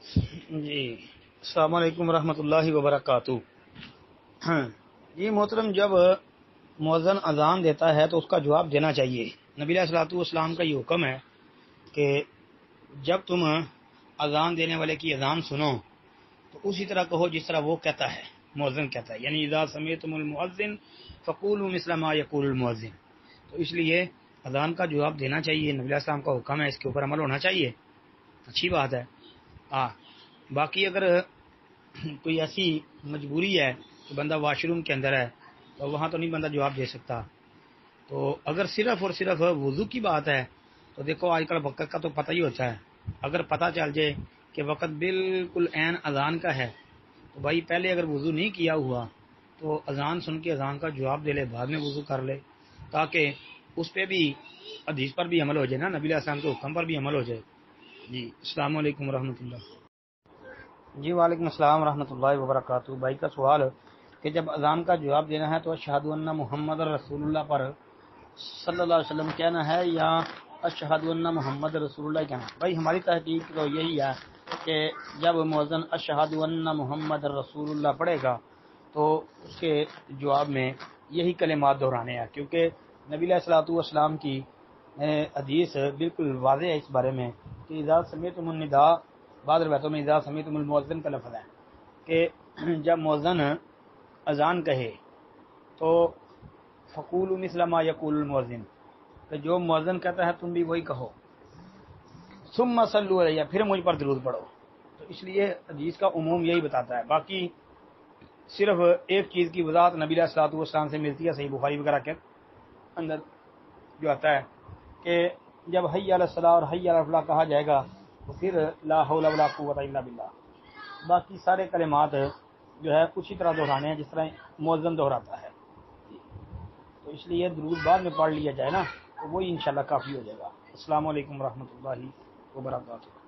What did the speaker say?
جی السلام علیکم ورحمۃ اللہ وبرکاتہ۔ ہاں جی محترم، جب مؤذن اذان دیتا ہے تو اس کا جواب دینا چاہیے۔ نبی علیہ الصلوۃ والسلام کا یہ حکم ہے کہ جب تم اذان دینے والے کی اذان سنو تو اسی طرح کہو جس طرح وہ کہتا ہے، مؤذن کہتا ہے، یعنی اذا سمعتم المؤذن فقولوا مثل ما يقول المؤذن۔ تو اس لیے اذان کا جواب دینا چاہیے، نبی علیہ السلام کا حکم ہے، اس کے اوپر عمل ہونا چاہیے، اچھی بات ہے۔ باقی اگر کوئی ایسی مجبوری ہے کہ بندہ واش روم کے اندر ہے تو وہاں تو نہیں بندہ جواب دے سکتا۔ تو اگر صرف اور صرف وضو کی بات ہے تو دیکھو آج کل وقت کا تو پتہ ہی ہوتا ہے، اگر پتہ چل جائے کہ وقت بالکل عین اذان کا ہے تو بھائی پہلے اگر وضو نہیں کیا ہوا تو اذان سن کے اذان کا جواب دے لے، بعد میں وضو کر لے، تاکہ اس پہ بھی حدیث پر بھی عمل ہو جائے نا، نبی علیہ السلام کے حکم پر بھی عمل ہو جائے۔ جی السلام علیکم ورحمۃ اللہ۔ جی وعلیکم السلام ورحمۃ اللہ وبرکاتہ۔ بھائی کا سوال کہ جب اذان کا جواب دینا ہے تو اشہد ان محمد رسول اللہ پر صلی اللہ علیہ وسلم کہنا ہے یا اشہد ان محمد رسول اللہ کہنا ہے؟ بھائی ہماری تحقیق تو یہی ہے کہ جب مؤذن اشہد ان محمد رسول اللہ پڑھے گا تو اس کے جواب میں یہی کلمات دہرانے ہیں، کیونکہ نبی علیہ الصلوۃ والسلام کی حدیث بالکل واضح ہے اس بارے میں کہ اذا سمعتم النداء، بعض روایتوں میں اذا سمعتم المؤذن کا لفظ ہے کہ جب مؤذن اذان کہے تو فقولوا مثل ما یقول المؤذن، کہ جو مؤذن کہتا ہے تم بھی وہی کہو، ثم صلوا علیہ، پھر مجھ پر درود پڑھو۔ تو اس لیے حدیث کا عموم یہی بتاتا ہے، باقی صرف ایک چیز کی وضاحت نبی علیہ الصلوۃ والسلام سے ملتی ہے، صحیح بخاری وغیرہ کے اندر جو آتا ہے کہ جب حی علی الصلاۃ اور حی علی الفلاح کہا جائے گا تو پھر لا حول ولا قوت الا باللہ، باقی سارے کلمات جو ہے اسی طرح دہرانے ہیں جس طرح مؤذن دہراتا ہے۔ تو اس لیے درود بعد میں پڑھ لیا جائے نا تو وہی انشاءاللہ کافی ہو جائے گا۔ السلام علیکم ورحمۃ اللہ وبرکاتہ۔